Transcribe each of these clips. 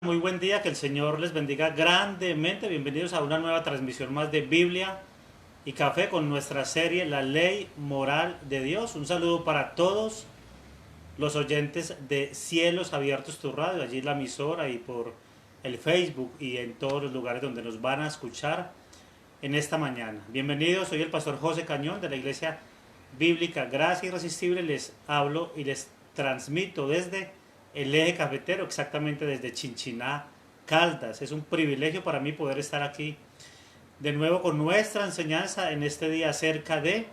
Muy buen día, que el Señor les bendiga grandemente. Bienvenidos a una nueva transmisión más de Biblia y Café con nuestra serie La Ley Moral de Dios. Un saludo para todos los oyentes de Cielos Abiertos Tu Radio, allí en la emisora y por el Facebook y en todos los lugares donde nos van a escuchar en esta mañana. Bienvenidos, soy el pastor José Cañón de la Iglesia Bíblica Gracia Irresistible. Les hablo y les transmito desde el eje cafetero, exactamente desde Chinchiná, Caldas. Es un privilegio para mí poder estar aquí de nuevo con nuestra enseñanza en este día acerca de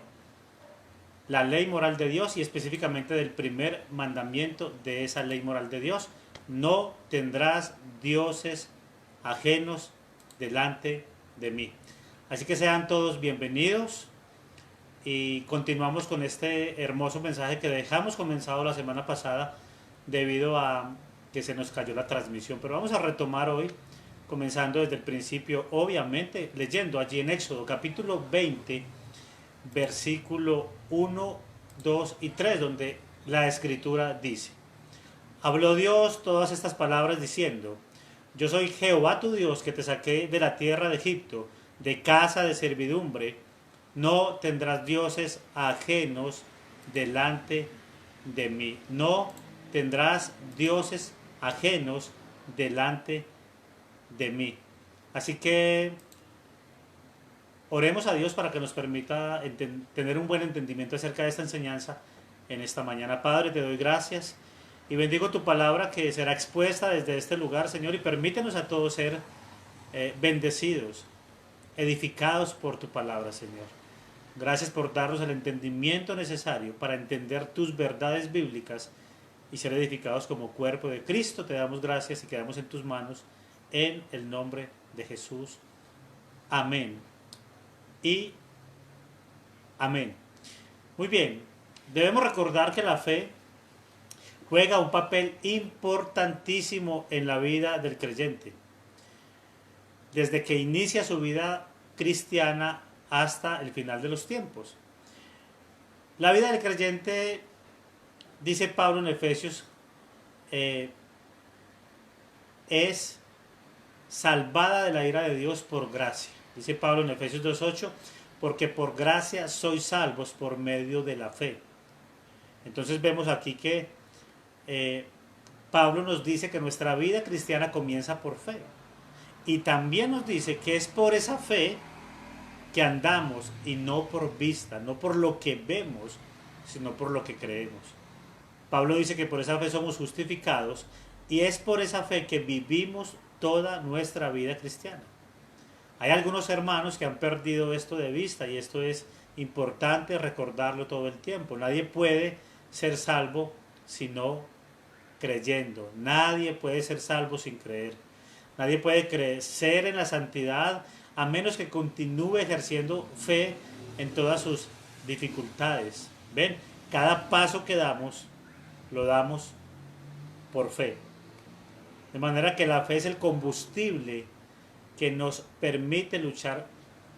la ley moral de Dios y específicamente del primer mandamiento de esa ley moral de Dios: no tendrás dioses ajenos delante de mí. Así que sean todos bienvenidos y continuamos con este hermoso mensaje que dejamos comenzado la semana pasada debido a que se nos cayó la transmisión, pero vamos a retomar hoy comenzando desde el principio, obviamente leyendo allí en Éxodo capítulo 20 versículo 1, 2 y 3, donde la escritura dice: habló Dios todas estas palabras diciendo: yo soy Jehová tu Dios, que te saqué de la tierra de Egipto, de casa de servidumbre. No tendrás dioses ajenos delante de mí. No tendrás dioses ajenos delante de mí. Así que oremos a Dios para que nos permita tener un buen entendimiento acerca de esta enseñanza en esta mañana. Padre, te doy gracias y bendigo tu palabra que será expuesta desde este lugar, Señor, y permítenos a todos ser bendecidos, edificados por tu palabra, Señor. Gracias por darnos el entendimiento necesario para entender tus verdades bíblicas y ser edificados como cuerpo de Cristo. Te damos gracias y quedamos en tus manos en el nombre de Jesús. Amén y amén. Muy bien, debemos recordar que la fe juega un papel importantísimo en la vida del creyente, desde que inicia su vida cristiana hasta el final de los tiempos. La vida del creyente, dice Pablo en Efesios, es salvada de la ira de Dios por gracia. Dice Pablo en Efesios 2:8, porque por gracia sois salvos por medio de la fe. Entonces vemos aquí que Pablo nos dice que nuestra vida cristiana comienza por fe. Y también nos dice que es por esa fe que andamos y no por vista, no por lo que vemos, sino por lo que creemos. Pablo dice que por esa fe somos justificados y es por esa fe que vivimos toda nuestra vida cristiana. Hay algunos hermanos que han perdido esto de vista y esto es importante recordarlo todo el tiempo. Nadie puede ser salvo sino creyendo. Nadie puede ser salvo sin creer. Nadie puede crecer en la santidad a menos que continúe ejerciendo fe en todas sus dificultades. ¿Ven? Cada paso que damos, lo damos por fe. De manera que la fe es el combustible que nos permite luchar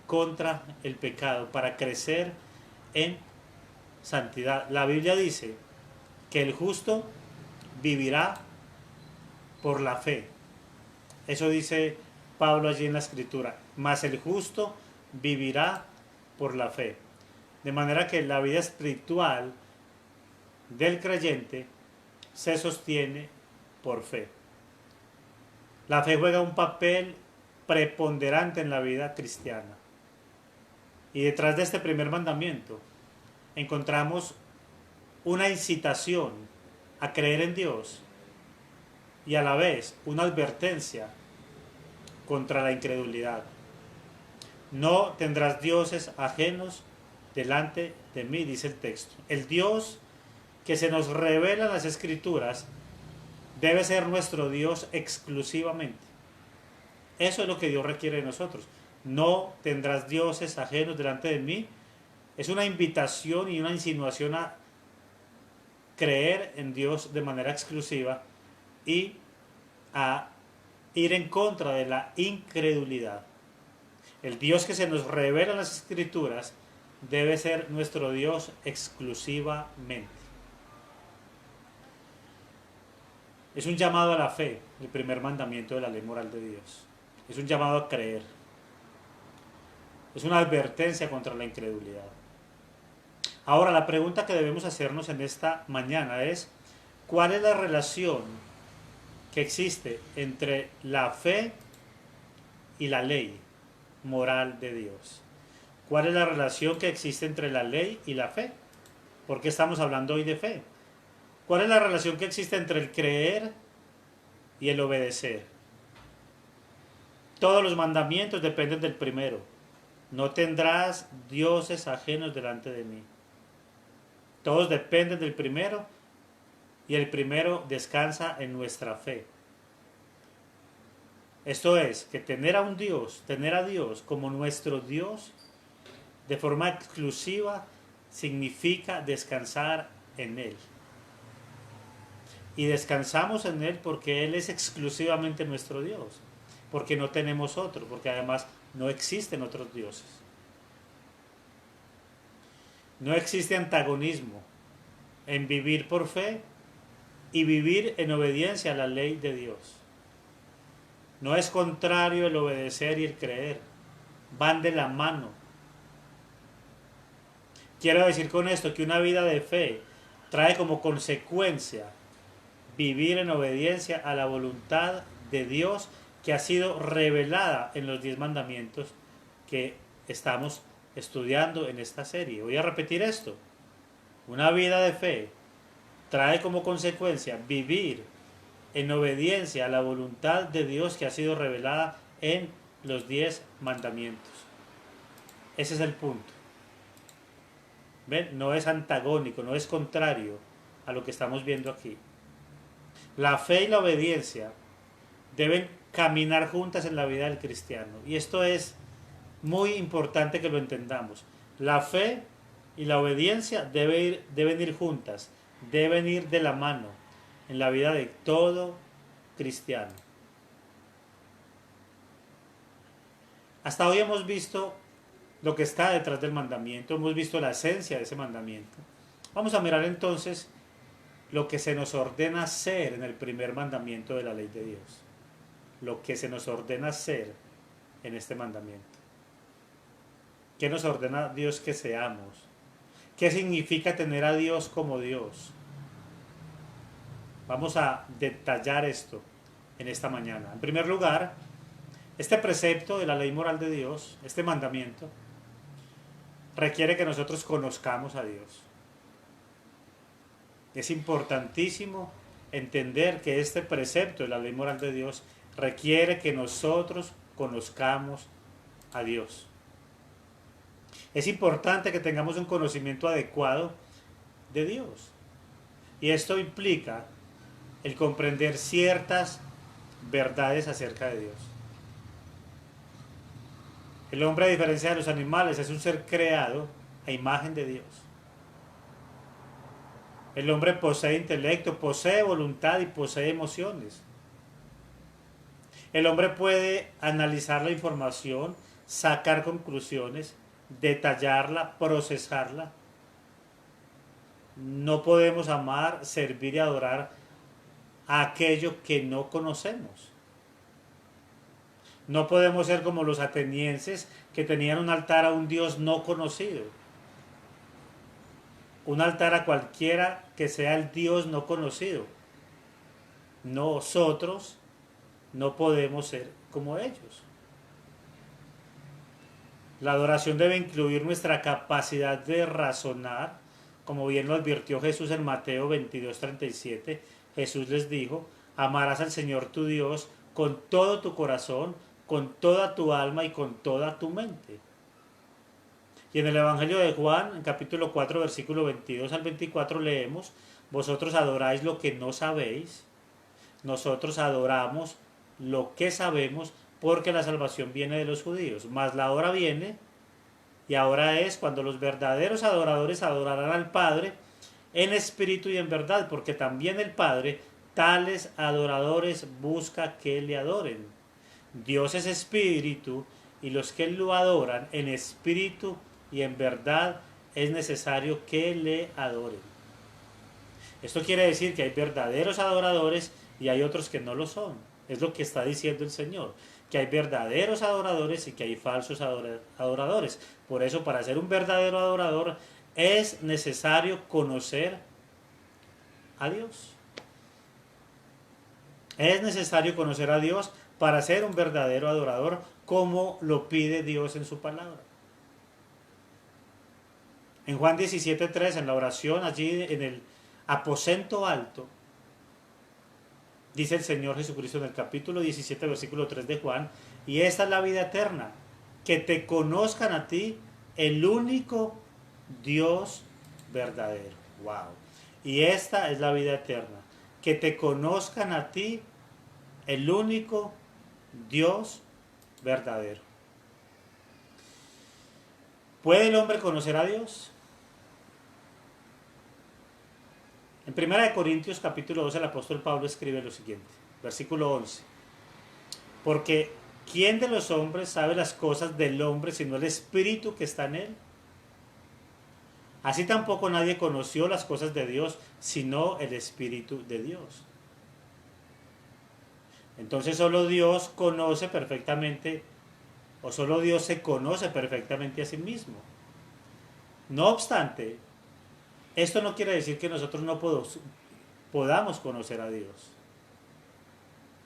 contra el pecado para crecer en santidad. La Biblia dice que el justo vivirá por la fe. Eso dice Pablo allí en la escritura. Mas el justo vivirá por la fe. De manera que la vida espiritual del creyente se sostiene por fe. La fe juega un papel preponderante en la vida cristiana. Y detrás de este primer mandamiento encontramos una incitación a creer en Dios y a la vez una advertencia contra la incredulidad. No tendrás dioses ajenos delante de mí, dice el texto. El Dios que se nos revela en las Escrituras debe ser nuestro Dios exclusivamente. Eso es lo que Dios requiere de nosotros. No tendrás dioses ajenos delante de mí. Es una invitación y una insinuación a creer en Dios de manera exclusiva y a ir en contra de la incredulidad. El Dios que se nos revela en las Escrituras debe ser nuestro Dios exclusivamente. Es un llamado a la fe, el primer mandamiento de la ley moral de Dios. Es un llamado a creer. Es una advertencia contra la incredulidad. Ahora, la pregunta que debemos hacernos en esta mañana es, ¿cuál es la relación que existe entre la fe y la ley moral de Dios? ¿Cuál es la relación que existe entre la ley y la fe? ¿Por qué estamos hablando hoy de fe? ¿Cuál es la relación que existe entre el creer y el obedecer? Todos los mandamientos dependen del primero. No tendrás dioses ajenos delante de mí. Todos dependen del primero y el primero descansa en nuestra fe. Esto es, que tener a Dios como nuestro Dios de forma exclusiva significa descansar en Él. Y descansamos en Él porque Él es exclusivamente nuestro Dios, porque no tenemos otro, porque además no existen otros dioses. No existe antagonismo en vivir por fe y vivir en obediencia a la ley de Dios. No es contrario el obedecer y el creer, van de la mano. Quiero decir con esto que una vida de fe trae como consecuencia vivir en obediencia a la voluntad de Dios que ha sido revelada en los 10 mandamientos que estamos estudiando en esta serie. Voy a repetir esto. Una vida de fe trae como consecuencia vivir en obediencia a la voluntad de Dios que ha sido revelada en los 10 mandamientos. Ese es el punto. ¿Ven? No es antagónico, no es contrario a lo que estamos viendo aquí. La fe y la obediencia deben caminar juntas en la vida del cristiano. Y esto es muy importante que lo entendamos. La fe y la obediencia deben ir juntas, deben ir de la mano en la vida de todo cristiano. Hasta hoy hemos visto lo que está detrás del mandamiento, hemos visto la esencia de ese mandamiento. Vamos a mirar entonces lo que se nos ordena hacer en el primer mandamiento de la ley de Dios. Lo que se nos ordena hacer en este mandamiento. ¿Qué nos ordena Dios que seamos? ¿Qué significa tener a Dios como Dios? Vamos a detallar esto en esta mañana. En primer lugar, este precepto de la ley moral de Dios, este mandamiento, requiere que nosotros conozcamos a Dios. Es importantísimo entender que este precepto de la ley moral de Dios requiere que nosotros conozcamos a Dios. Es importante que tengamos un conocimiento adecuado de Dios. Y esto implica el comprender ciertas verdades acerca de Dios. El hombre, a diferencia de los animales, es un ser creado a imagen de Dios. El hombre posee intelecto, posee voluntad y posee emociones. El hombre puede analizar la información, sacar conclusiones, detallarla, procesarla. No podemos amar, servir y adorar a aquello que no conocemos. No podemos ser como los atenienses que tenían un altar a un Dios no conocido. Un altar a cualquiera que sea el Dios no conocido. Nosotros no podemos ser como ellos. La adoración debe incluir nuestra capacidad de razonar, como bien lo advirtió Jesús en Mateo 22:37. Jesús les dijo: amarás al Señor tu Dios con todo tu corazón, con toda tu alma y con toda tu mente. Y en el Evangelio de Juan, en capítulo 4, versículo 22 al 24 leemos: vosotros adoráis lo que no sabéis, nosotros adoramos lo que sabemos, porque la salvación viene de los judíos. Mas la hora viene, y ahora es cuando los verdaderos adoradores adorarán al Padre en espíritu y en verdad, porque también el Padre tales adoradores busca que le adoren. Dios es espíritu, y los que lo adoran en espíritu y en verdad es necesario que le adoren. Esto quiere decir que hay verdaderos adoradores y hay otros que no lo son. Es lo que está diciendo el Señor, que hay verdaderos adoradores y que hay falsos adoradores. Por eso, para ser un verdadero adorador es necesario conocer a Dios. Es necesario conocer a Dios para ser un verdadero adorador, como lo pide Dios en su palabra. En Juan 17:3, en la oración, allí en el aposento alto, dice el Señor Jesucristo en el capítulo 17, versículo 3 de Juan, y esta es la vida eterna, que te conozcan a ti, el único Dios verdadero. Wow. Y esta es la vida eterna, que te conozcan a ti, el único Dios verdadero. ¿Puede el hombre conocer a Dios? En 1 Corintios capítulo 12 el apóstol Pablo escribe lo siguiente, versículo 11. Porque ¿quién de los hombres sabe las cosas del hombre sino el espíritu que está en él? Así tampoco nadie conoció las cosas de Dios sino el espíritu de Dios. Entonces solo Dios conoce perfectamente, o solo Dios se conoce perfectamente a sí mismo. No obstante, esto no quiere decir que nosotros no podamos conocer a Dios.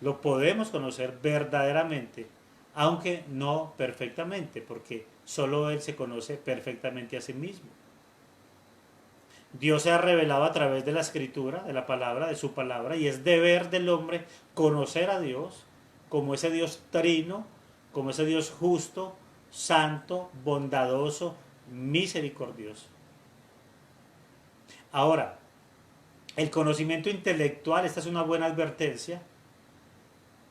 Lo podemos conocer verdaderamente, aunque no perfectamente, porque solo Él se conoce perfectamente a sí mismo. Dios se ha revelado a través de la escritura, de la palabra, de su palabra, y es deber del hombre conocer a Dios como ese Dios trino, como ese Dios justo, santo, bondadoso, misericordioso. Ahora, el conocimiento intelectual, esta es una buena advertencia,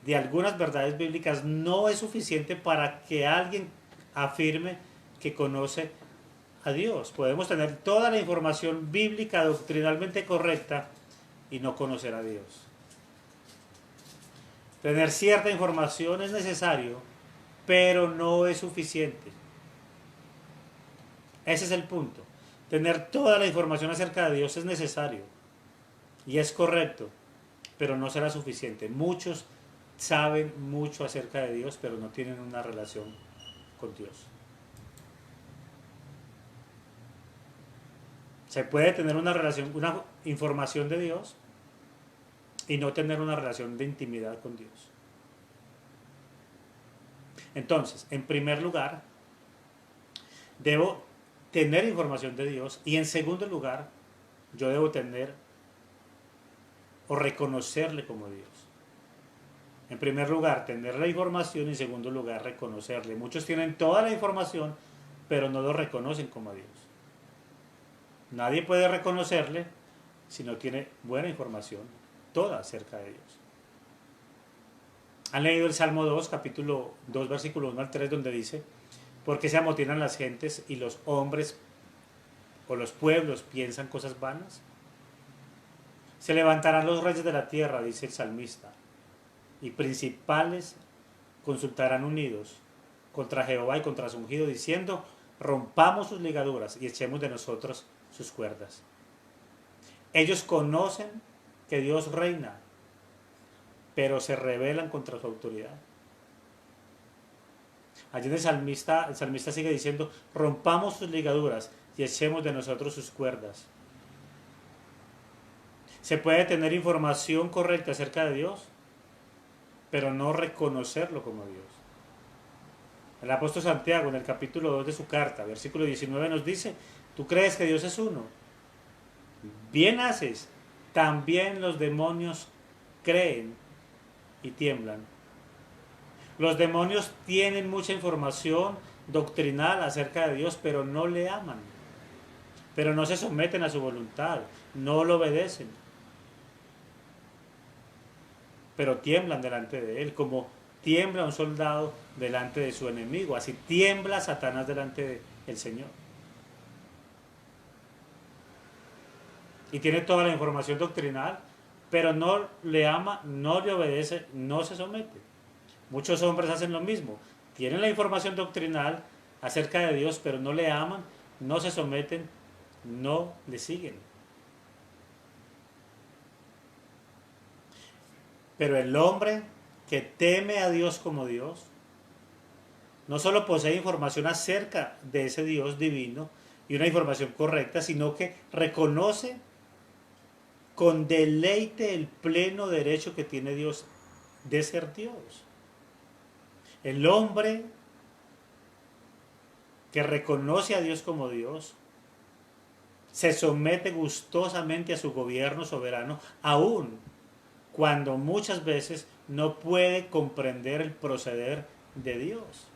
de algunas verdades bíblicas no es suficiente para que alguien afirme que conoce a Dios. Podemos tener toda la información bíblica doctrinalmente correcta y no conocer a Dios. Tener cierta información es necesario, pero no es suficiente. Ese es el punto. Tener toda la información acerca de Dios es necesario y es correcto, pero no será suficiente. Muchos saben mucho acerca de Dios, pero no tienen una relación con Dios. Se puede tener una relación, una información de Dios y no tener una relación de intimidad con Dios. Entonces, en primer lugar, debo tener información de Dios y en segundo lugar, yo debo tener o reconocerle como Dios. En primer lugar, tener la información y en segundo lugar, reconocerle. Muchos tienen toda la información, pero no lo reconocen como a Dios. Nadie puede reconocerle si no tiene buena información, toda acerca de Dios. ¿Han leído el Salmo 2, capítulo 2, versículo 1 al 3, donde dice: ¿por qué se amotinan las gentes y los hombres o los pueblos piensan cosas vanas? Se levantarán los reyes de la tierra, dice el salmista, y principales consultarán unidos contra Jehová y contra su ungido, diciendo: rompamos sus ligaduras y echemos de nosotros sus cuerdas. Ellos conocen que Dios reina, pero se rebelan contra su autoridad. Allí el salmista sigue diciendo: rompamos sus ligaduras y echemos de nosotros sus cuerdas. Se puede tener información correcta acerca de Dios, pero no reconocerlo como Dios. El apóstol Santiago, en el capítulo 2 de su carta, versículo 19, nos dice: ¿tú crees que Dios es uno? Bien haces. También los demonios creen y tiemblan. Los demonios tienen mucha información doctrinal acerca de Dios, pero no le aman. Pero no se someten a su voluntad, no lo obedecen. Pero tiemblan delante de él, como tiembla un soldado delante de su enemigo. Así tiembla Satanás delante del Señor. Y tiene toda la información doctrinal, pero no le ama, no le obedece, no se somete. Muchos hombres hacen lo mismo. Tienen la información doctrinal acerca de Dios, pero no le aman, no se someten, no le siguen. Pero el hombre que teme a Dios como Dios, no solo posee información acerca de ese Dios divino y una información correcta, sino que reconoce con deleite el pleno derecho que tiene Dios de ser Dios. El hombre que reconoce a Dios como Dios se somete gustosamente a su gobierno soberano, aun cuando muchas veces no puede comprender el proceder de Dios.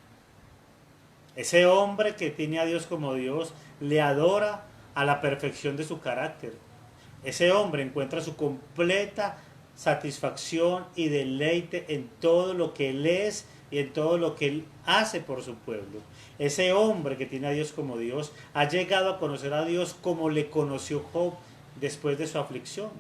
Ese hombre que tiene a Dios como Dios le adora a la perfección de su carácter. Ese hombre encuentra su completa satisfacción y deleite en todo lo que él es y en todo lo que él hace por su pueblo. Ese hombre que tiene a Dios como Dios ha llegado a conocer a Dios como le conoció Job después de su aflicción.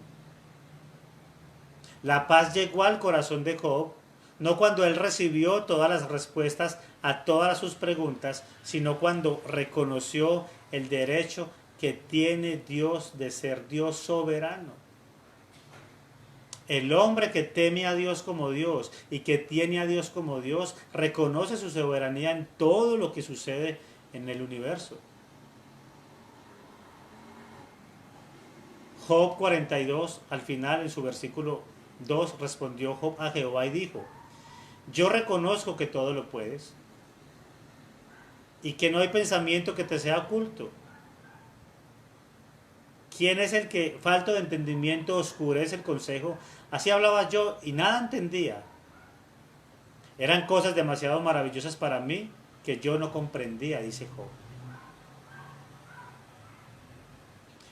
La paz llegó al corazón de Job, no cuando él recibió todas las respuestas a todas sus preguntas, sino cuando reconoció el derecho que tiene Dios de ser Dios soberano. El hombre que teme a Dios como Dios y que tiene a Dios como Dios reconoce su soberanía en todo lo que sucede en el universo. Job 42, al final, en su versículo 2, respondió Job a Jehová y dijo: yo reconozco que todo lo puedes y que no hay pensamiento que te sea oculto. ¿Quién es el que, falto de entendimiento, oscurece el consejo? Así hablaba yo y nada entendía. Eran cosas demasiado maravillosas para mí que yo no comprendía, dice Job.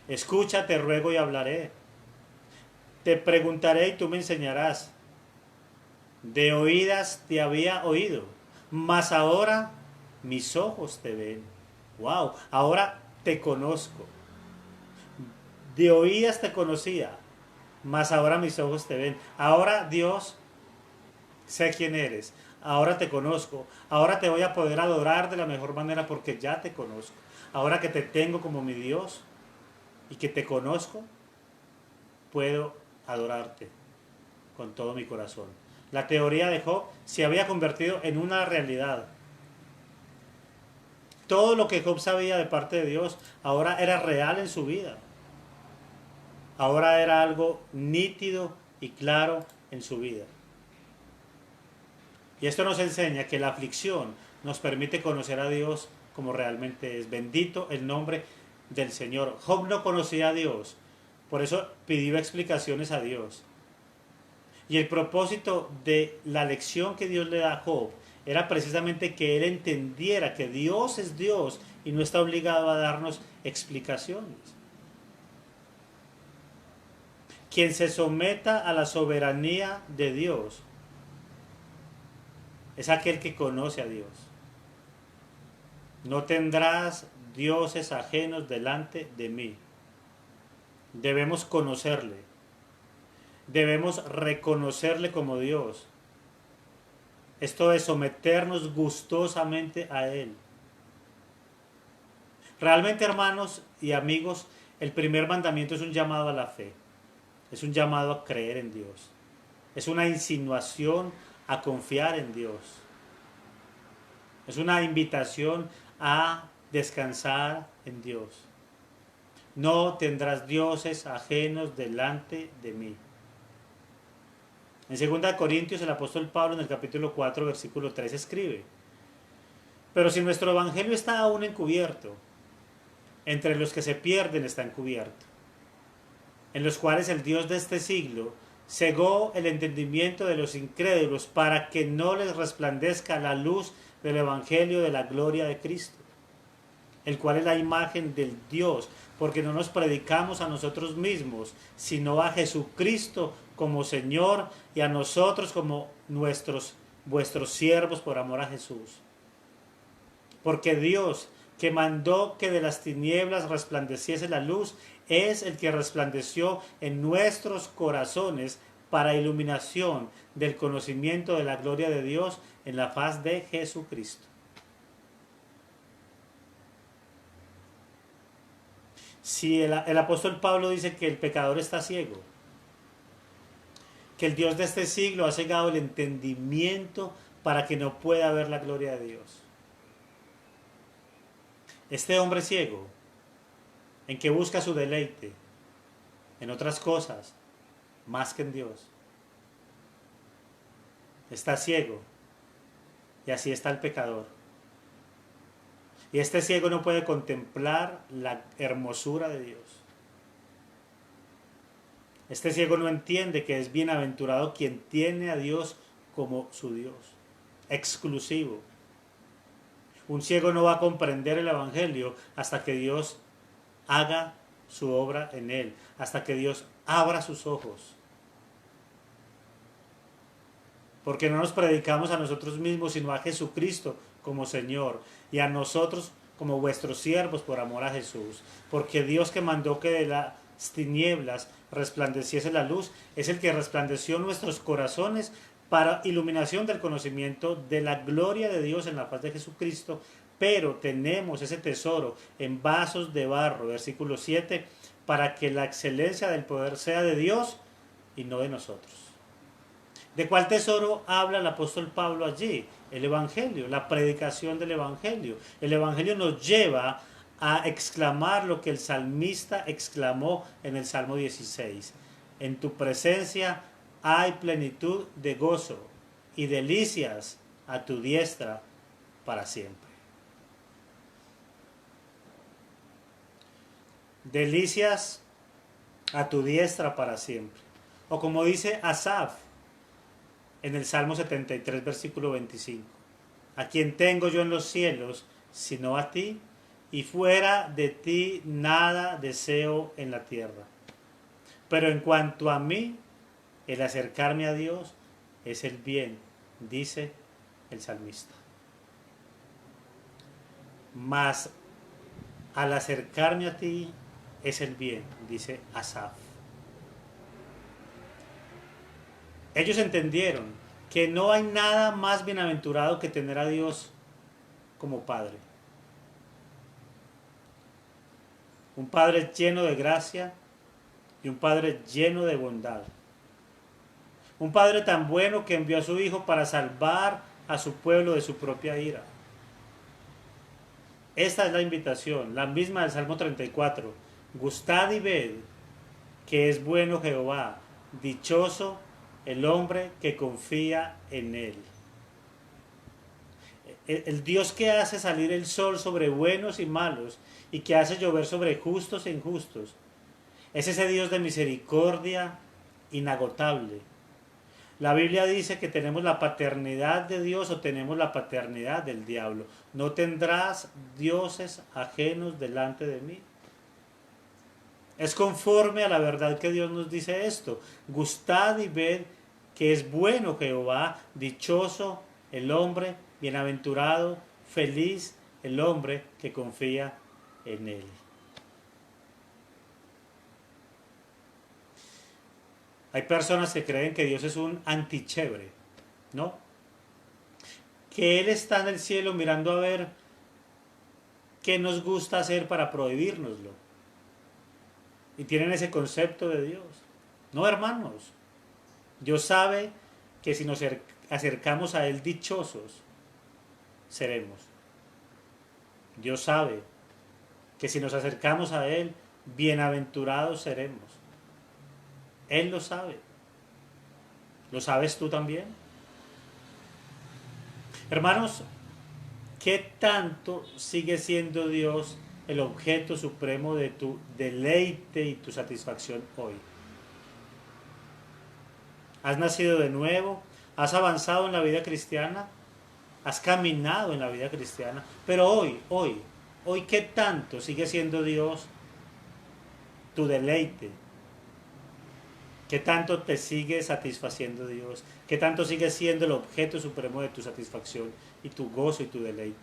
Escucha, te ruego y hablaré. Te preguntaré y tú me enseñarás. De oídas te había oído, mas ahora mis ojos te ven. Wow, ahora te conozco. De oídas te conocía, mas ahora mis ojos te ven. Ahora, Dios, sé quién eres. Ahora te conozco. Ahora te voy a poder adorar de la mejor manera porque ya te conozco. Ahora que te tengo como mi Dios y que te conozco, puedo adorarte con todo mi corazón. La teoría de Job se había convertido en una realidad. Todo lo que Job sabía de parte de Dios ahora era real en su vida. Ahora era algo nítido y claro en su vida. Y esto nos enseña que la aflicción nos permite conocer a Dios como realmente es. Bendito el nombre del Señor. Job no conocía a Dios, por eso pidió explicaciones a Dios. Y el propósito de la lección que Dios le da a Job era precisamente que él entendiera que Dios es Dios y no está obligado a darnos explicaciones. Quien se someta a la soberanía de Dios es aquel que conoce a Dios. No tendrás dioses ajenos delante de mí. Debemos conocerle. Debemos reconocerle como Dios. Esto es someternos gustosamente a Él. Realmente, hermanos y amigos, el primer mandamiento es un llamado a la fe. Es un llamado a creer en Dios. Es una insinuación a confiar en Dios. Es una invitación a descansar en Dios. No tendrás dioses ajenos delante de mí. En 2 Corintios el apóstol Pablo en el capítulo 4 versículo 3 escribe: pero si nuestro evangelio está aún encubierto, entre los que se pierden está encubierto, en los cuales el Dios de este siglo cegó el entendimiento de los incrédulos para que no les resplandezca la luz del evangelio de la gloria de Cristo, el cual es la imagen del Dios, porque no nos predicamos a nosotros mismos, sino a Jesucristo como Señor y a nosotros como vuestros siervos por amor a Jesús. Porque Dios, que mandó que de las tinieblas resplandeciese la luz, es el que resplandeció en nuestros corazones para iluminación del conocimiento de la gloria de Dios en la faz de Jesucristo. Si el apóstol Pablo dice que el pecador está ciego, que el Dios de este siglo ha cegado el entendimiento para que no pueda ver la gloria de Dios. Este hombre ciego, en que busca su deleite, en otras cosas, más que en Dios, está ciego, y así está el pecador. Y este ciego no puede contemplar la hermosura de Dios. Este ciego no entiende que es bienaventurado quien tiene a Dios como su Dios, exclusivo. Un ciego no va a comprender el Evangelio hasta que Dios haga su obra en él, hasta que Dios abra sus ojos. Porque no nos predicamos a nosotros mismos, sino a Jesucristo como Señor, y a nosotros como vuestros siervos por amor a Jesús. Porque Dios, que mandó que de las tinieblas resplandeciese la luz, es el que resplandeció nuestros corazones para iluminación del conocimiento de la gloria de Dios en la faz de Jesucristo. Pero tenemos ese tesoro en vasos de barro, versículo 7, para que la excelencia del poder sea de Dios y no de nosotros. ¿De cuál tesoro habla el apóstol Pablo allí? El Evangelio, la predicación del Evangelio. El Evangelio nos lleva a exclamar lo que el salmista exclamó en el Salmo 16. En tu presencia hay plenitud de gozo y delicias a tu diestra para siempre. Delicias a tu diestra para siempre. O como dice Asaf en el Salmo 73, versículo 25. ¿A quién tengo yo en los cielos, sino a ti? Y fuera de ti nada deseo en la tierra. Pero en cuanto a mí, el acercarme a Dios es el bien, dice el salmista. Mas al acercarme a ti es el bien, dice Asaf. Ellos entendieron que no hay nada más bienaventurado que tener a Dios como Padre. Un Padre lleno de gracia y un Padre lleno de bondad. Un Padre tan bueno que envió a su Hijo para salvar a su pueblo de su propia ira. Esta es la invitación, la misma del Salmo 34. Gustad y ved que es bueno Jehová, dichoso el hombre que confía en él. El Dios que hace salir el sol sobre buenos y malos y que hace llover sobre justos e injustos. Es ese Dios de misericordia inagotable. La Biblia dice que tenemos la paternidad de Dios o tenemos la paternidad del diablo. No tendrás dioses ajenos delante de mí. Es conforme a la verdad que Dios nos dice esto. Gustad y ved que es bueno Jehová, dichoso el hombre, bienaventurado, feliz el hombre que confía en él. Hay personas que creen que Dios es un antichévere, ¿no? Que Él está en el cielo mirando a ver qué nos gusta hacer para prohibírnoslo. Y tienen ese concepto de Dios. No, hermanos. Dios sabe que si nos acercamos a Él dichosos, seremos. Dios sabe que si nos acercamos a Él, bienaventurados seremos. Él lo sabe. ¿Lo sabes tú también? Hermanos, ¿qué tanto sigue siendo Dios el objeto supremo de tu deleite y tu satisfacción hoy? ¿Has nacido de nuevo? ¿Has avanzado en la vida cristiana? ¿Has caminado en la vida cristiana? Pero hoy, ¿qué tanto sigue siendo Dios tu deleite? ¿Qué tanto te sigue satisfaciendo Dios? ¿Qué tanto sigue siendo el objeto supremo de tu satisfacción y tu gozo y tu deleite?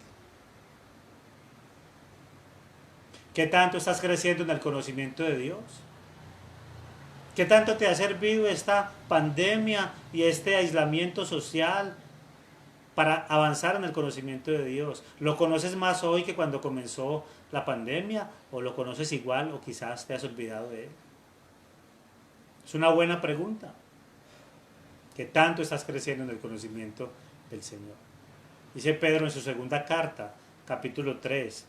¿Qué tanto estás creciendo en el conocimiento de Dios? ¿Qué tanto te ha servido esta pandemia y este aislamiento social para avanzar en el conocimiento de Dios? ¿Lo conoces más hoy que cuando comenzó la pandemia? ¿O lo conoces igual o quizás te has olvidado de él? Es una buena pregunta. que tanto estás creciendo en el conocimiento del Señor. Dice Pedro en su segunda carta, capítulo 3,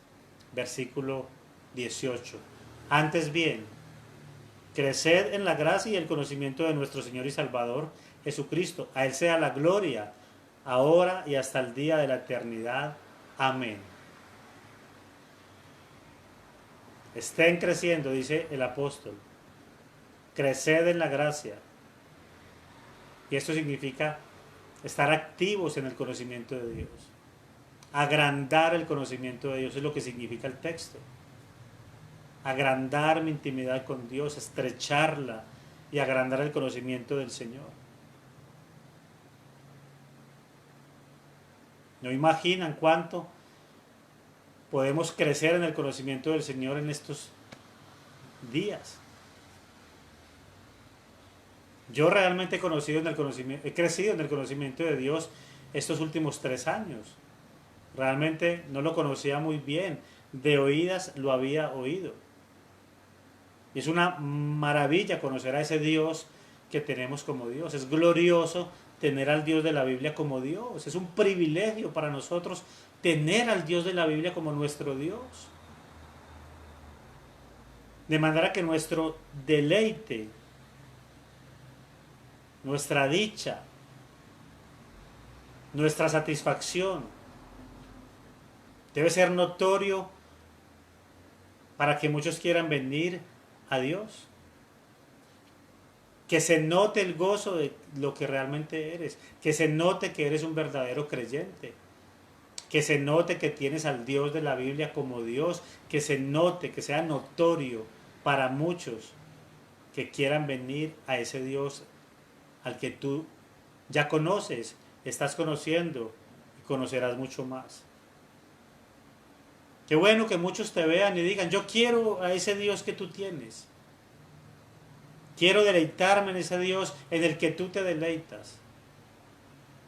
versículo 18. Antes bien, creced en la gracia y el conocimiento de nuestro Señor y Salvador Jesucristo. A Él sea la gloria, ahora y hasta el día de la eternidad. Amén. Estén creciendo, dice el apóstol. Creced en la gracia. Y esto significa estar activos en el conocimiento de Dios. Agrandar el conocimiento de Dios es lo que significa el texto. Agrandar mi intimidad con Dios, estrecharla y agrandar el conocimiento del Señor. No imaginan cuánto podemos crecer en el conocimiento del Señor en estos días. Yo realmente he crecido en el conocimiento de Dios estos últimos 3 años. Realmente no lo conocía muy bien, de oídas lo había oído. Y es una maravilla conocer a ese Dios que tenemos como Dios. Es glorioso tener al Dios de la Biblia como Dios. Es un privilegio para nosotros tener al Dios de la Biblia como nuestro Dios. De manera que nuestro deleite, nuestra dicha, nuestra satisfacción debe ser notorio para que muchos quieran venir a Dios. Que se note el gozo de lo que realmente eres, que se note que eres un verdadero creyente, que se note que tienes al Dios de la Biblia como Dios, que se note, que sea notorio para muchos que quieran venir a ese Dios al que tú ya conoces, estás conociendo y conocerás mucho más. Qué bueno que muchos te vean y digan, yo quiero a ese Dios que tú tienes. Quiero deleitarme en ese Dios en el que tú te deleitas.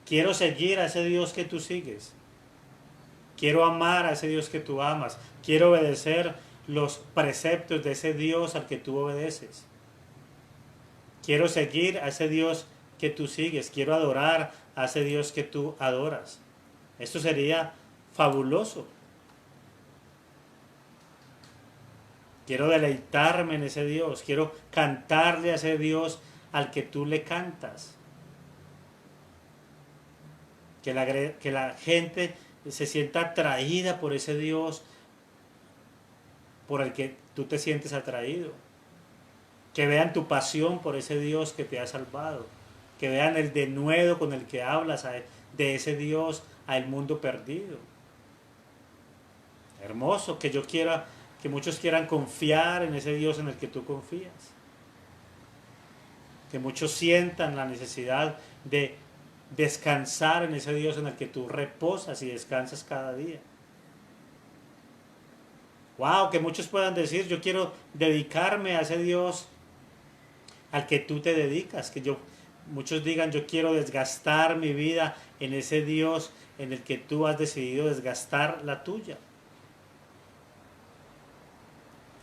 Quiero seguir a ese Dios que tú sigues. Quiero amar a ese Dios que tú amas. Quiero obedecer los preceptos de ese Dios al que tú obedeces. Quiero seguir a ese Dios que tú sigues. Quiero adorar a ese Dios que tú adoras. Esto sería fabuloso. Quiero deleitarme en ese Dios. Quiero cantarle a ese Dios al que tú le cantas. Que la gente se sienta atraída por ese Dios por el que tú te sientes atraído. Que vean tu pasión por ese Dios que te ha salvado. Que vean el denuedo con el que hablas de ese Dios al mundo perdido. Hermoso, que muchos quieran confiar en ese Dios en el que tú confías. Que muchos sientan la necesidad de descansar en ese Dios en el que tú reposas y descansas cada día. Wow, que muchos puedan decir, yo quiero dedicarme a ese Dios al que tú te dedicas, muchos digan, yo quiero desgastar mi vida en ese Dios en el que tú has decidido desgastar la tuya.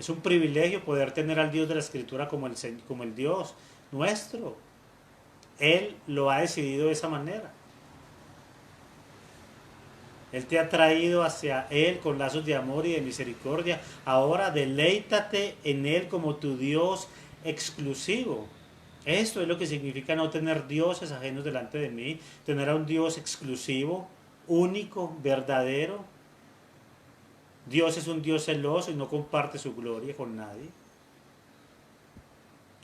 Es un privilegio poder tener al Dios de la Escritura como el Dios nuestro. Él lo ha decidido de esa manera. Él te ha traído hacia Él con lazos de amor y de misericordia. Ahora deleítate en Él como tu Dios exclusivo. Esto es lo que significa no tener dioses ajenos delante de mí, tener a un Dios exclusivo, único, verdadero. Dios es un Dios celoso y no comparte su gloria con nadie.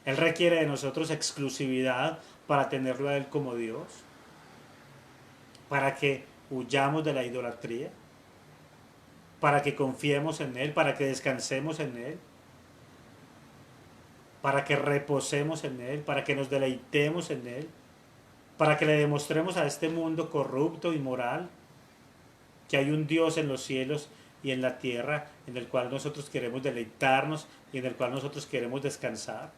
Él requiere de nosotros exclusividad para tenerlo a Él como Dios, para que huyamos de la idolatría, para que confiemos en Él, para que descansemos en Él, para que reposemos en Él, para que nos deleitemos en Él, para que le demostremos a este mundo corrupto y moral que hay un Dios en los cielos y en la tierra en el cual nosotros queremos deleitarnos y en el cual nosotros queremos descansar.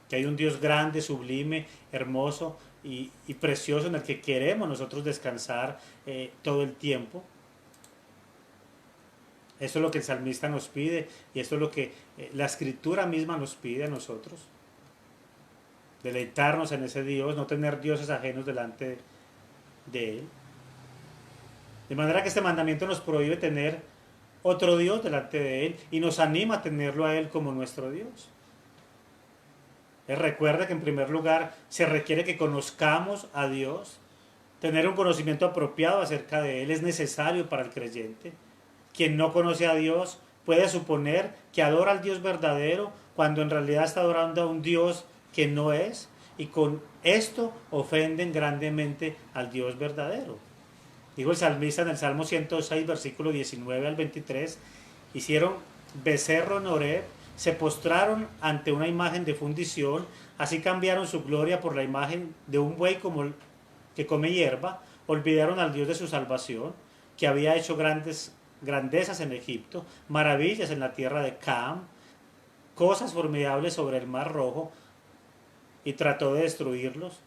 Que hay un Dios grande, sublime, hermoso y precioso en el que queremos nosotros descansar todo el tiempo. Esto es lo que el salmista nos pide y esto es lo que la escritura misma nos pide a nosotros. deleitarnos en ese Dios, no tener dioses ajenos delante de Él. De manera que este mandamiento nos prohíbe tener otro Dios delante de Él y nos anima a tenerlo a Él como nuestro Dios. Él recuerda que en primer lugar se requiere que conozcamos a Dios, tener un conocimiento apropiado acerca de Él es necesario para el creyente. Quien no conoce a Dios puede suponer que adora al Dios verdadero cuando en realidad está adorando a un Dios que no es, y con esto ofenden grandemente al Dios verdadero. Dijo el salmista en el Salmo 106, versículo 19 al 23, hicieron becerro en Horeb, se postraron ante una imagen de fundición, así cambiaron su gloria por la imagen de un buey como que come hierba, olvidaron al Dios de su salvación, que había hecho grandezas en Egipto, maravillas en la tierra de Cam, cosas formidables sobre el mar Rojo, y trató de destruirlos,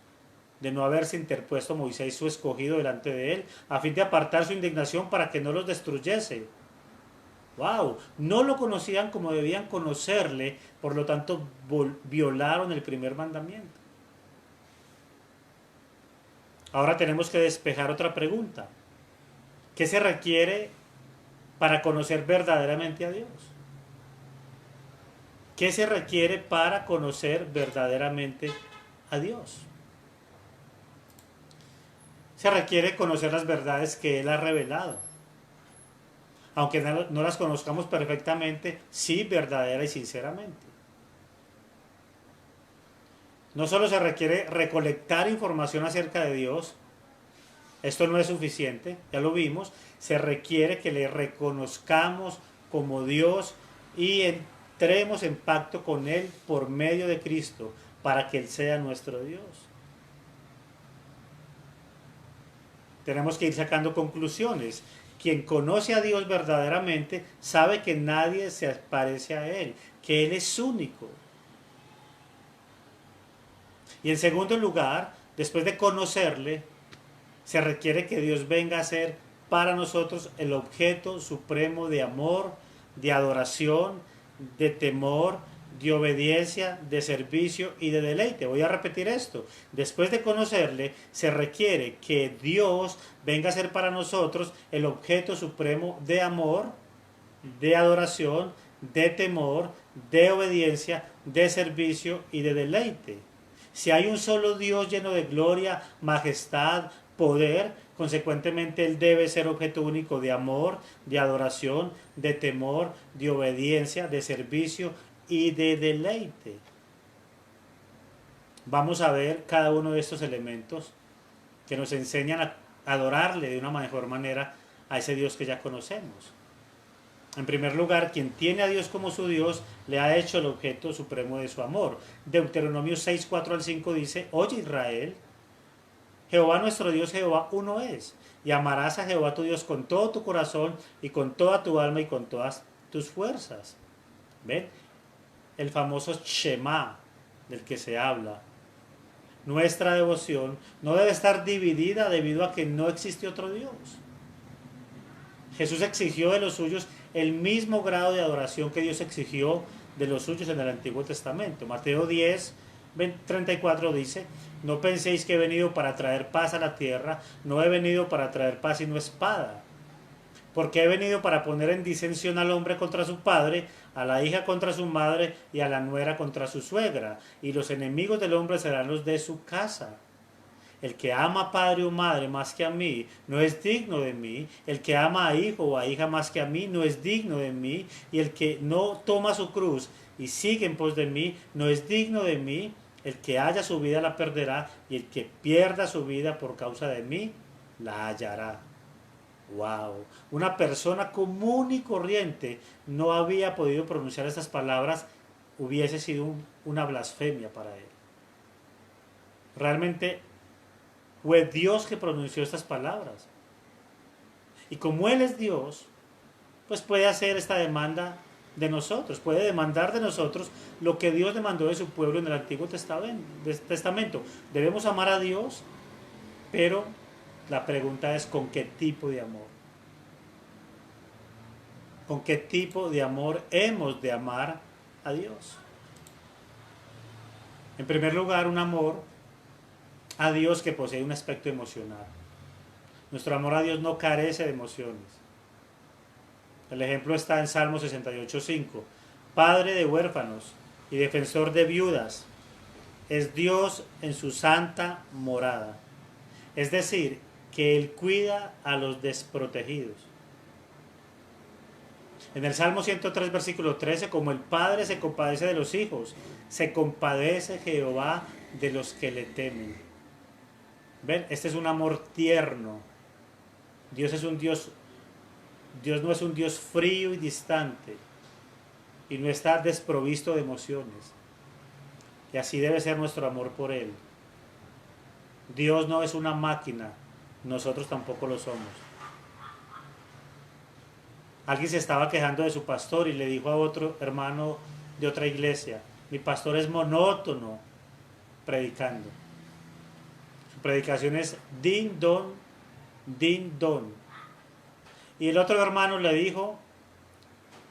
de no haberse interpuesto Moisés su escogido delante de él, a fin de apartar su indignación para que no los destruyese. ¡Wow! No lo conocían como debían conocerle, por lo tanto violaron el primer mandamiento. Ahora tenemos que despejar otra pregunta. ¿Qué se requiere para conocer verdaderamente a Dios? ¿Qué se requiere para conocer verdaderamente a Dios? Se requiere conocer las verdades que Él ha revelado. Aunque no las conozcamos perfectamente, sí verdadera y sinceramente. No solo se requiere recolectar información acerca de Dios, esto no es suficiente, ya lo vimos, se requiere que le reconozcamos como Dios y entremos en pacto con Él por medio de Cristo, para que Él sea nuestro Dios. Tenemos que ir sacando conclusiones. Quien conoce a Dios verdaderamente sabe que nadie se parece a Él, que Él es único. Y en segundo lugar, después de conocerle, se requiere que Dios venga a ser para nosotros el objeto supremo de amor, de adoración, de temor, de obediencia, de servicio y de deleite. Voy a repetir esto. Después de conocerle, se requiere que Dios venga a ser para nosotros el objeto supremo de amor, de adoración, de temor, de obediencia, de servicio y de deleite. Si hay un solo Dios lleno de gloria, majestad, poder, consecuentemente Él debe ser objeto único de amor, de adoración, de temor, de obediencia, de servicio y de deleite. Vamos a ver cada uno de estos elementos que nos enseñan a adorarle de una mejor manera a ese Dios que ya conocemos. En primer lugar, quien tiene a Dios como su Dios, le ha hecho el objeto supremo de su amor. Deuteronomio 6, 4 al 5 dice: Oye Israel, Jehová nuestro Dios, Jehová uno es, y amarás a Jehová tu Dios con todo tu corazón y con toda tu alma y con todas tus fuerzas. ¿Ven? El famoso Shema del que se habla. Nuestra devoción no debe estar dividida debido a que no existe otro Dios. Jesús exigió de los suyos el mismo grado de adoración que Dios exigió de los suyos en el Antiguo Testamento. Mateo 10, 34 dice: no penséis que he venido para traer paz a la tierra, no he venido para traer paz sino espada. Porque he venido para poner en disensión al hombre contra su padre, a la hija contra su madre y a la nuera contra su suegra, y los enemigos del hombre serán los de su casa. El que ama a padre o madre más que a mí no es digno de mí. El que ama a hijo o a hija más que a mí no es digno de mí. Y el que no toma su cruz y sigue en pos de mí no es digno de mí. El que haya su vida la perderá, y el que pierda su vida por causa de mí la hallará. Wow, una persona común y corriente no había podido pronunciar estas palabras, hubiese sido una blasfemia para él. Realmente fue Dios que pronunció estas palabras. Y como Él es Dios, pues puede hacer esta demanda de nosotros, puede demandar de nosotros lo que Dios demandó de su pueblo en el Antiguo Testamento. Debemos amar a Dios, pero la pregunta es: ¿con qué tipo de amor? ¿Con qué tipo de amor hemos de amar a Dios? En primer lugar, un amor a Dios que posee un aspecto emocional. Nuestro amor a Dios no carece de emociones. El ejemplo está en Salmo 68:5. Padre de huérfanos y defensor de viudas, es Dios en su santa morada. Es decir, que Él cuida a los desprotegidos. En el Salmo 103, versículo 13, como el Padre se compadece de los hijos, se compadece Jehová de los que le temen. ¿Ven? Este es un amor tierno. Dios no es un Dios frío y distante, y no está desprovisto de emociones. Y así debe ser nuestro amor por Él. Dios no es una máquina, nosotros tampoco lo somos. Alguien se estaba quejando de su pastor y le dijo a otro hermano de otra iglesia: mi pastor es monótono predicando. Su predicación es din don, din don. Y el otro hermano le dijo: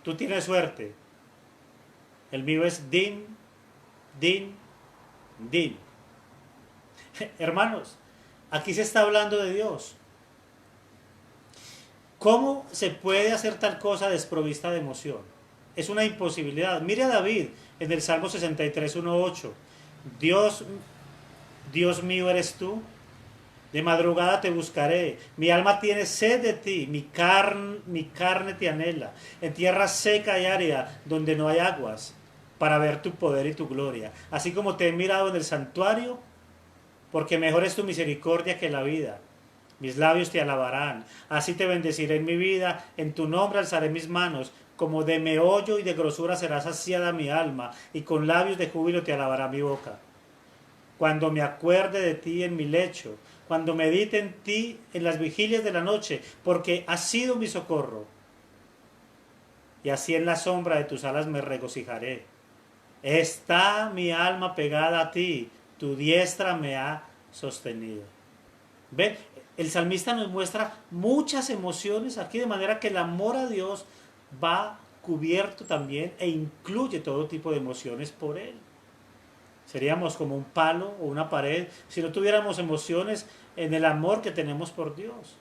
tú tienes suerte, el mío es din, din, din. Hermanos, aquí se está hablando de Dios. ¿Cómo se puede hacer tal cosa desprovista de emoción? Es una imposibilidad. Mire a David en el Salmo 63, 1:8. Dios, Dios mío eres tú. De madrugada te buscaré. Mi alma tiene sed de ti. Mi carne te anhela. En tierra seca y árida, donde no hay aguas, para ver tu poder y tu gloria. Así como te he mirado en el santuario, porque mejor es tu misericordia que la vida. Mis labios te alabarán, así te bendeciré en mi vida, en tu nombre alzaré mis manos, como de meollo y de grosura será saciada mi alma, y con labios de júbilo te alabará mi boca. Cuando me acuerde de ti en mi lecho, cuando medite en ti en las vigilias de la noche, porque has sido mi socorro, y así en la sombra de tus alas me regocijaré. Está mi alma pegada a ti, tu diestra me ha sostenido. ¿Ven? El salmista nos muestra muchas emociones aquí, de manera que el amor a Dios va cubierto también e incluye todo tipo de emociones por Él. Seríamos como un palo o una pared si no tuviéramos emociones en el amor que tenemos por Dios.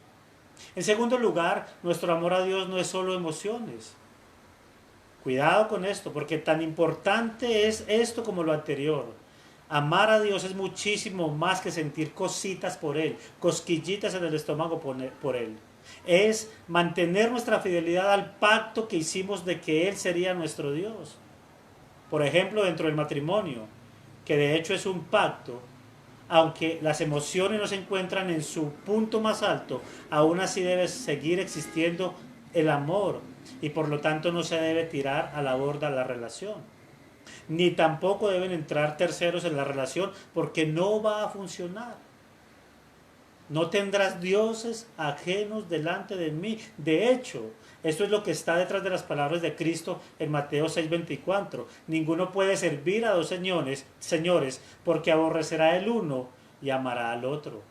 En segundo lugar, nuestro amor a Dios no es solo emociones. Cuidado con esto, porque tan importante es esto como lo anterior. Amar a Dios es muchísimo más que sentir cositas por Él, cosquillitas en el estómago por Él. Es mantener nuestra fidelidad al pacto que hicimos de que Él sería nuestro Dios. Por ejemplo, dentro del matrimonio, que de hecho es un pacto, aunque las emociones no se encuentran en su punto más alto, aún así debe seguir existiendo el amor, y por lo tanto no se debe tirar a la borda la relación. Ni tampoco deben entrar terceros en la relación, porque no va a funcionar. No tendrás dioses ajenos delante de mí. De hecho, esto es lo que está detrás de las palabras de Cristo en Mateo 6:24. Ninguno puede servir a dos señores, porque aborrecerá el uno y amará al otro.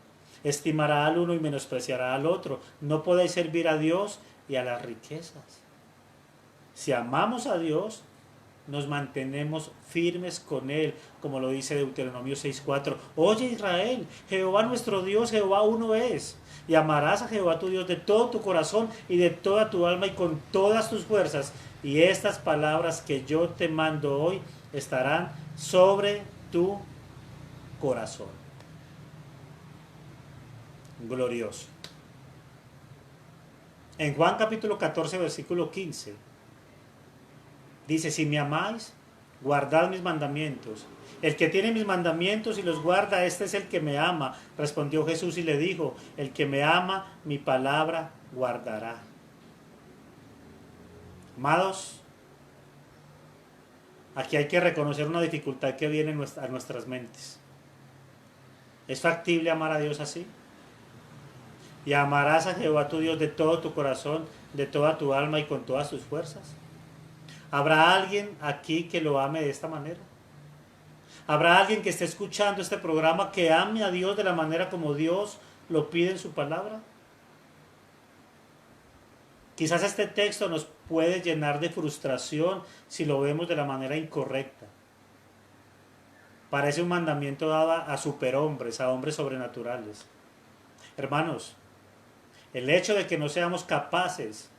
Estimará al uno y menospreciará al otro. No podéis servir a Dios y a las riquezas. Si amamos a Dios, nos mantenemos firmes con Él, como lo dice Deuteronomio 6:4. Oye Israel, Jehová nuestro Dios, Jehová uno es. Y amarás a Jehová tu Dios de todo tu corazón y de toda tu alma y con todas tus fuerzas. Y estas palabras que yo te mando hoy estarán sobre tu corazón. Glorioso. En Juan capítulo 14, versículo 15. Dice: si me amáis, guardad mis mandamientos. El que tiene mis mandamientos y los guarda, este es el que me ama. Respondió Jesús y le dijo: el que me ama, mi palabra guardará. Amados, aquí hay que reconocer una dificultad que viene a nuestras mentes. ¿Es factible amar a Dios así? Y amarás a Jehová tu Dios de todo tu corazón, de toda tu alma y con todas tus fuerzas. ¿Habrá alguien aquí que lo ame de esta manera? ¿Habrá alguien que esté escuchando este programa que ame a Dios de la manera como Dios lo pide en su palabra? Quizás este texto nos puede llenar de frustración si lo vemos de la manera incorrecta. Parece un mandamiento dado a superhombres, a hombres sobrenaturales. Hermanos, el hecho de que no seamos capaces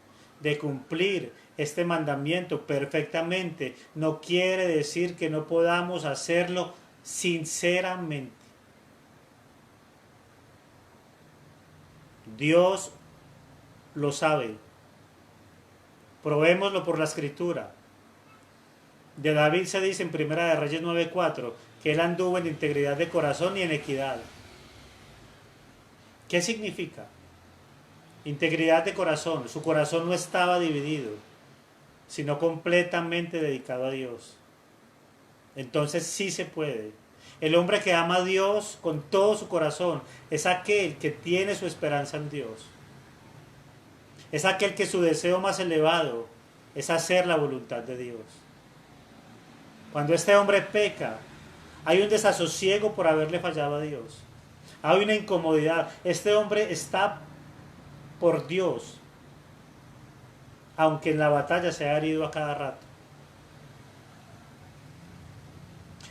de cumplir este mandamiento perfectamente no quiere decir que no podamos hacerlo sinceramente. Dios lo sabe. Probémoslo por la escritura. De David se dice en Primera de Reyes 9:4 que él anduvo en integridad de corazón y en equidad. ¿Qué significa? Integridad de corazón. Su corazón no estaba dividido, sino completamente dedicado a Dios. Entonces sí se puede. El hombre que ama a Dios con todo su corazón es aquel que tiene su esperanza en Dios. Es aquel que su deseo más elevado es hacer la voluntad de Dios. Cuando este hombre peca, hay un desasosiego por haberle fallado a Dios. Hay una incomodidad. Este hombre está por Dios, aunque en la batalla se ha herido a cada rato.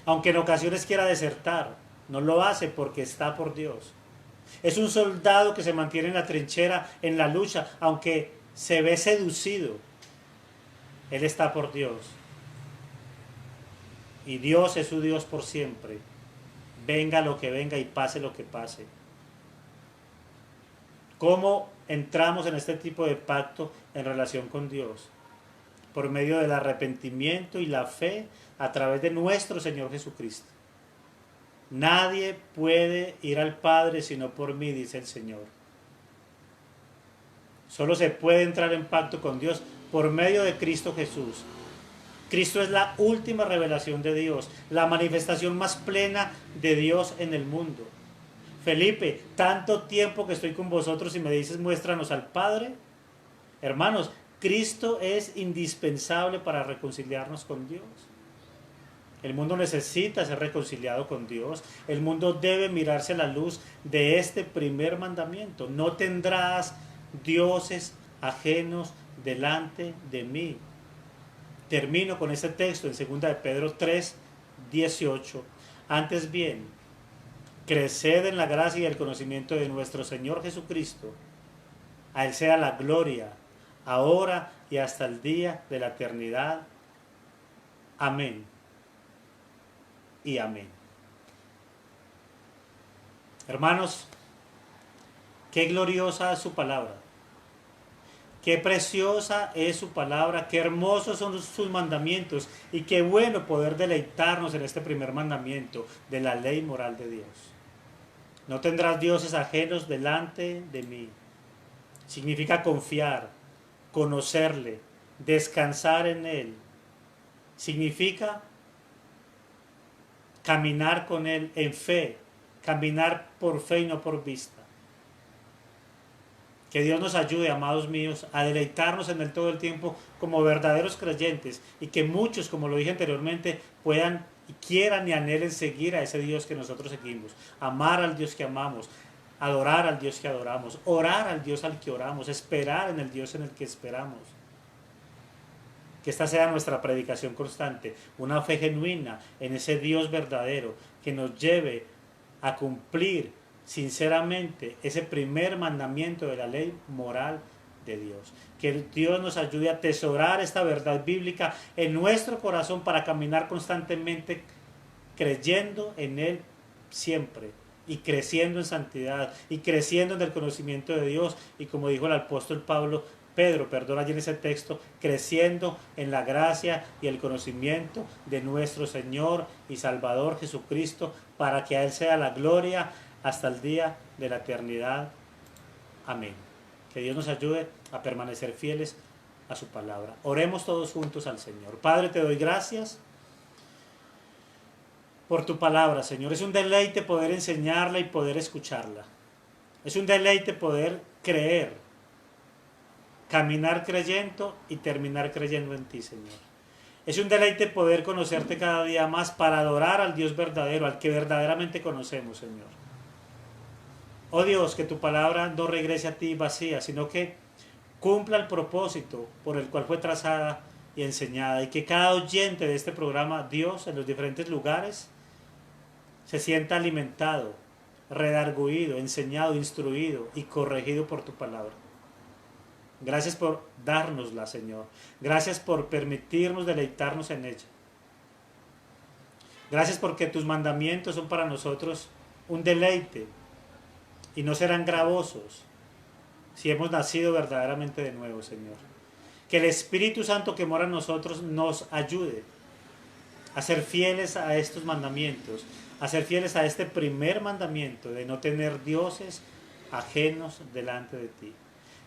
Aunque en ocasiones quiera desertar, no lo hace porque está por Dios. Es un soldado que se mantiene en la trinchera, en la lucha, aunque se ve seducido. Él está por Dios. Y Dios es su Dios por siempre. Venga lo que venga y pase lo que pase. ¿Cómo entramos en este tipo de pacto en relación con Dios? Por medio del arrepentimiento y la fe a través de nuestro Señor Jesucristo. Nadie puede ir al Padre sino por mí, dice el Señor. Solo se puede entrar en pacto con Dios por medio de Cristo Jesús. Cristo es la última revelación de Dios, la manifestación más plena de Dios en el mundo. Felipe, tanto tiempo que estoy con vosotros y me dices muéstranos al Padre. Hermanos, Cristo es indispensable para reconciliarnos con Dios. El mundo necesita ser reconciliado con Dios. El mundo debe mirarse a la luz de este primer mandamiento. No tendrás dioses ajenos delante de mí. Termino con este texto en 2 de Pedro 3:18. Antes bien, creced en la gracia y el conocimiento de nuestro Señor Jesucristo. A Él sea la gloria, ahora y hasta el día de la eternidad. Amén y amén. Hermanos, qué gloriosa es su palabra. Qué preciosa es su palabra, qué hermosos son sus mandamientos y qué bueno poder deleitarnos en este primer mandamiento de la ley moral de Dios. No tendrás dioses ajenos delante de mí. Significa confiar, conocerle, descansar en Él. Significa caminar con Él en fe, caminar por fe y no por vista. Que Dios nos ayude, amados míos, a deleitarnos en Él todo el tiempo como verdaderos creyentes y que muchos, como lo dije anteriormente, puedan y quieran y anhelen seguir a ese Dios que nosotros seguimos, amar al Dios que amamos, adorar al Dios que adoramos, orar al Dios al que oramos, esperar en el Dios en el que esperamos. Que esta sea nuestra predicación constante, una fe genuina en ese Dios verdadero que nos lleve a cumplir sinceramente ese primer mandamiento de la ley moral de Dios. Que Dios nos ayude a atesorar esta verdad bíblica en nuestro corazón para caminar constantemente creyendo en Él siempre y creciendo en santidad y creciendo en el conocimiento de Dios y como dijo el apóstol Pedro, allí en ese texto, creciendo en la gracia y el conocimiento de nuestro Señor y Salvador Jesucristo, para que a Él sea la gloria hasta el día de la eternidad. Amén. Que Dios nos ayude a permanecer fieles a su palabra. Oremos todos juntos al Señor. Padre, te doy gracias por tu palabra, Señor. Es un deleite poder enseñarla y poder escucharla. Es un deleite poder creer, caminar creyendo y terminar creyendo en ti, Señor. Es un deleite poder conocerte cada día más para adorar al Dios verdadero, al que verdaderamente conocemos, Señor. Oh Dios, que tu palabra no regrese a ti vacía, sino que cumpla el propósito por el cual fue trazada y enseñada, y que cada oyente de este programa, Dios, en los diferentes lugares, se sienta alimentado, redarguido, enseñado, instruido y corregido por tu palabra. Gracias por dárnosla, Señor. Gracias por permitirnos deleitarnos en ella. Gracias porque tus mandamientos son para nosotros un deleite y no serán gravosos si hemos nacido verdaderamente de nuevo, Señor. Que el Espíritu Santo que mora en nosotros nos ayude a ser fieles a estos mandamientos, a ser fieles a este primer mandamiento de no tener dioses ajenos delante de ti.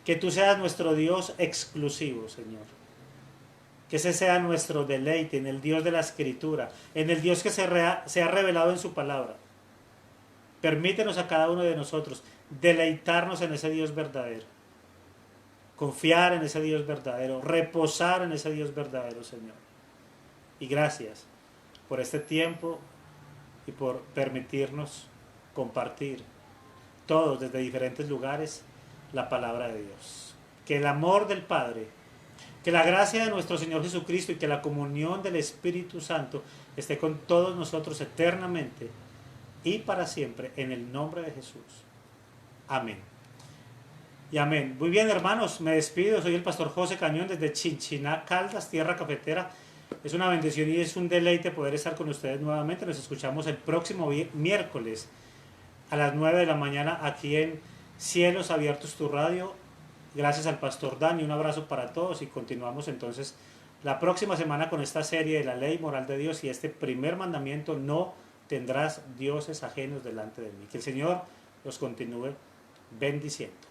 Que tú seas nuestro Dios exclusivo, Señor. Que ese sea nuestro deleite en el Dios de la Escritura, en el Dios que se ha revelado en su palabra. Permítenos a cada uno de nosotros deleitarnos en ese Dios verdadero, confiar en ese Dios verdadero, reposar en ese Dios verdadero, Señor. Y gracias por este tiempo y por permitirnos compartir todos desde diferentes lugares la palabra de Dios. Que el amor del Padre, que la gracia de nuestro Señor Jesucristo y que la comunión del Espíritu Santo esté con todos nosotros eternamente y para siempre, en el nombre de Jesús. Amén. Y amén. Muy bien, hermanos, me despido. Soy el pastor José Cañón desde Chinchiná, Caldas, tierra cafetera. Es una bendición y es un deleite poder estar con ustedes nuevamente. Nos escuchamos el próximo miércoles a las 9 de la mañana aquí en Cielos Abiertos, tu radio. Gracias al pastor Dani, un abrazo para todos y continuamos entonces la próxima semana con esta serie de la ley moral de Dios y este primer mandamiento: no tendrás dioses ajenos delante de mí. Que el Señor los continúe bendiciendo.